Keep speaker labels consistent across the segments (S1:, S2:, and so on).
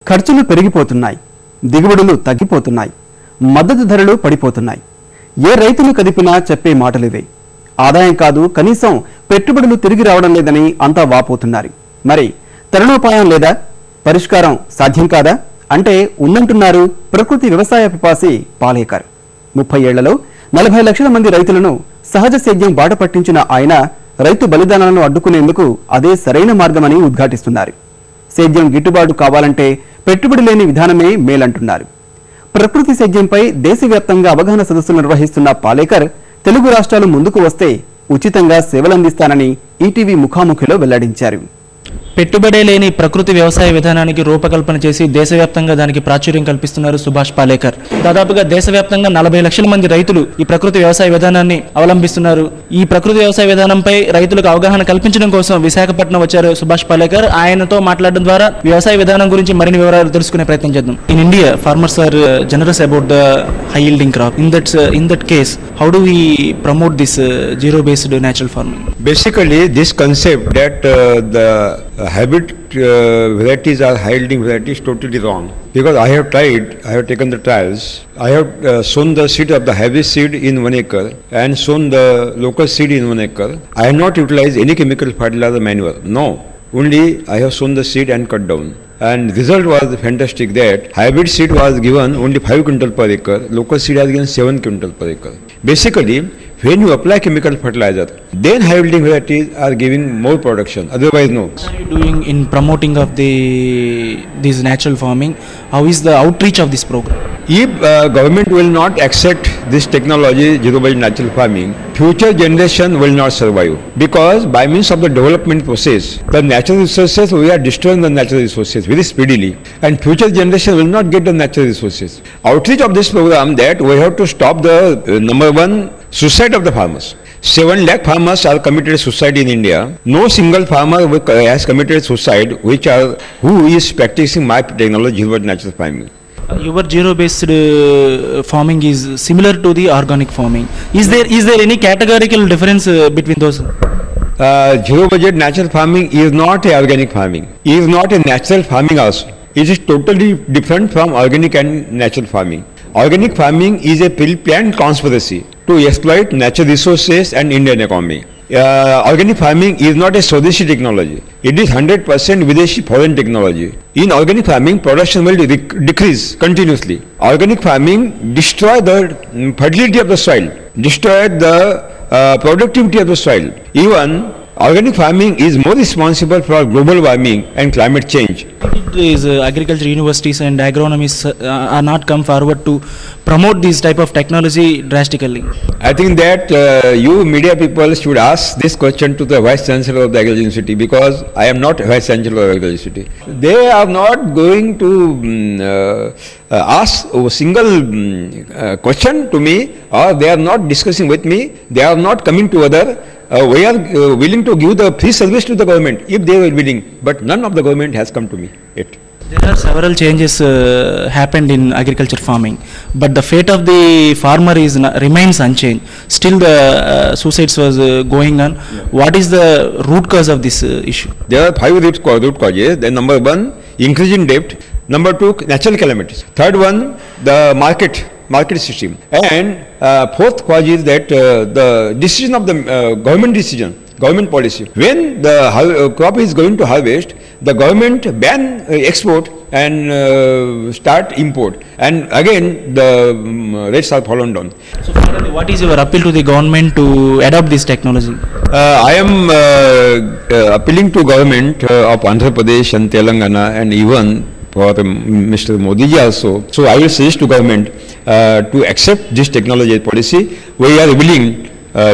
S1: ఖర్చులు పెరిగిపోతున్నాయి, దిగుబడులు తగ్గిపోతున్నాయి, మద్దతు ధరలు పడిపోతున్నాయి. ఏ రైతును కదిపినా చెప్పే మాటలివే. ఆదాయం కాదు, కనీసం పెట్టుబడులు తిరిగి రావడం లేదని అంతా వాపోతున్నారు. మరి తరుణోపాయం లేదా? పరిష్కారం సాధ్యం కాదా అంటే ఉందంటున్నారు ప్రకృతి వ్యవసాయ పిపాసి పాలేకర్. 30 ఏళ్లలో 40 లక్షల మంది రైతులను సహజ సేద్యం బాట పట్టించిన ఆయన రైతు బలిదానాలను అడ్డుకునేందుకు అదే సరైన మార్గమని ఉద్ఘాటిస్తున్నారు. సేద్యం గిట్టుబాటు కావాలంటే పెట్టుబడి లేని విధానమే మేలంటున్నారు. ప్రకృతి సేద్యంపై దేశవ్యాప్తంగా అవగాహన సదస్సులు నిర్వహిస్తున్న పాలేకర్ తెలుగు రాష్ట్రాలు ముందుకు వస్తే ఉచితంగా సేవలందిస్తానని ఈటీవీ ముఖాముఖిలో వెల్లడించారు.
S2: పెట్టుబడే లేని ప్రకృతి వ్యవసాయ విధానానికి రూపకల్పన చేసి దేశవ్యాప్తంగా దానికి ప్రాచుర్యం కల్పిస్తున్నారు సుభాష్ పాలేకర్. దాదాపుగా దేశవ్యాప్తంగా 40 లక్షల మంది రైతులు ఈ ప్రకృతి వ్యవసాయ విధానాన్ని అవలంబిస్తున్నారు. ఈ ప్రకృతి వ్యవసాయ విధానంపై రైతులకు అవగాహన కల్పించడం కోసం విశాఖపట్నం వచ్చారు సుభాష్ పాలేకర్. ఆయనతో మాట్లాడడం ద్వారా వ్యవసాయ విధానం గురించి మరిన్ని వివరాలు తెలుసుకునే ప్రయత్నం చేద్దాం. In India farmers are generous about the high yielding crop. In that case, how do we promote this zero based natural farming?
S3: Basically, this concept that the hybrid varieties are high yielding varieties totally wrong, because I have taken the trials. I have sown the seed of the hybrid seed in 1 acre and sown the local seed in 1 acre. I have not utilized any chemical fertilizer manure. No, only I have sown the seed and cut down. And result was fantastic that hybrid seed was given only 5 quintal per acre, local seed has given 7 quintal per acre. Basically, when you apply chemical fertilizer, then high yielding varieties are giving more production, otherwise no.
S2: What are you doing in promoting of this natural farming? How is the outreach of this program?
S3: If government will not accept this technology, zero based natural farming, future generation will not survive, because by means of the development process, the natural resources, we are destroying the natural resources very speedily, and future generation will not get the natural resources. Outreach of this program, that we have to stop the number one, suicide of the farmers. 7 lakh farmers are committed suicide in India. No single farmer has committed suicide who is practicing my technology, zero natural farming.
S2: Your zero-based farming is similar to the organic farming. Is there any categorical difference between those?
S3: Zero budget natural farming is not a organic farming. It is not a natural farming also. It is totally different from organic and natural farming. Organic farming is a planned conspiracy to exploit natural resources and Indian economy. Organic farming is not a Swadeshi technology. It is 100% Videshi foreign technology. In organic farming, production will decrease continuously. Organic farming destroy the fertility of the soil, destroy the productivity of the soil. Even organic farming is more responsible for global warming and climate change.
S2: These agriculture universities and agronomists are not come forward to promote this type of technology drastically.
S3: I think that you media people should ask this question to the Vice Chancellor of the Agriculture University, because I am not Vice Chancellor of the Agriculture University. They are not going to ask a single question to me, or they are not discussing with me. They are not coming together. We are willing to give the free service to the government if they were willing, but none of the government has come to me yet.
S2: There are several changes happened in agriculture farming, but the fate of the farmer remains unchanged. Still the suicides was going on. Yeah. What is the root cause of this issue?
S3: There are 5 root causes. Then number 1, increasing debt. Number 2, natural calamities. Third one, the market system. And fourth cause is that the decision of the government policy. When the crop is going to harvest, the government ban export and start import, and again the rates are fallen down.
S2: So finally, what is your appeal to the government to adopt this technology?
S3: I am appealing to government of Andhra Pradesh and Telangana, and even for Mr. Modi ji also. So I will suggest to government to accept this technology policy. We are willing,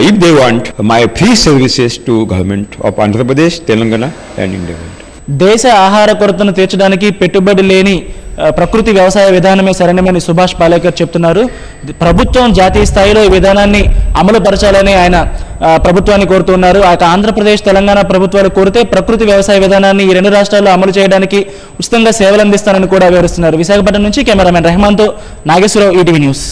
S3: if they want, my free services to government of Andhra Pradesh, Telangana and India.
S2: దేశ ఆహార కొరతను తీర్చడానికి పెట్టుబడి లేని ప్రకృతి వ్యవసాయ విధానమే సరైనమని సుభాష్ పాలేకర్ చెప్తున్నారు. ప్రభుత్వం జాతీయ స్థాయిలో ఈ విధానాన్ని అమలు పరచాలని ఆయన ప్రభుత్వాన్ని కోరుతున్నారు. ఆంధ్రప్రదేశ్, తెలంగాణ ప్రభుత్వాలు కోరితే ప్రకృతి వ్యవసాయ విధానాన్ని ఈ 2 రాష్ట్రాల్లో అమలు చేయడానికి ఉచితంగా సేవలు అందిస్తానని కూడా వివరిస్తున్నారు. విశాఖపట్నం నుంచి కెమెరామెన్ రెహమాన్తో నాగేశ్వరరావు, ఈటీవీ న్యూస్.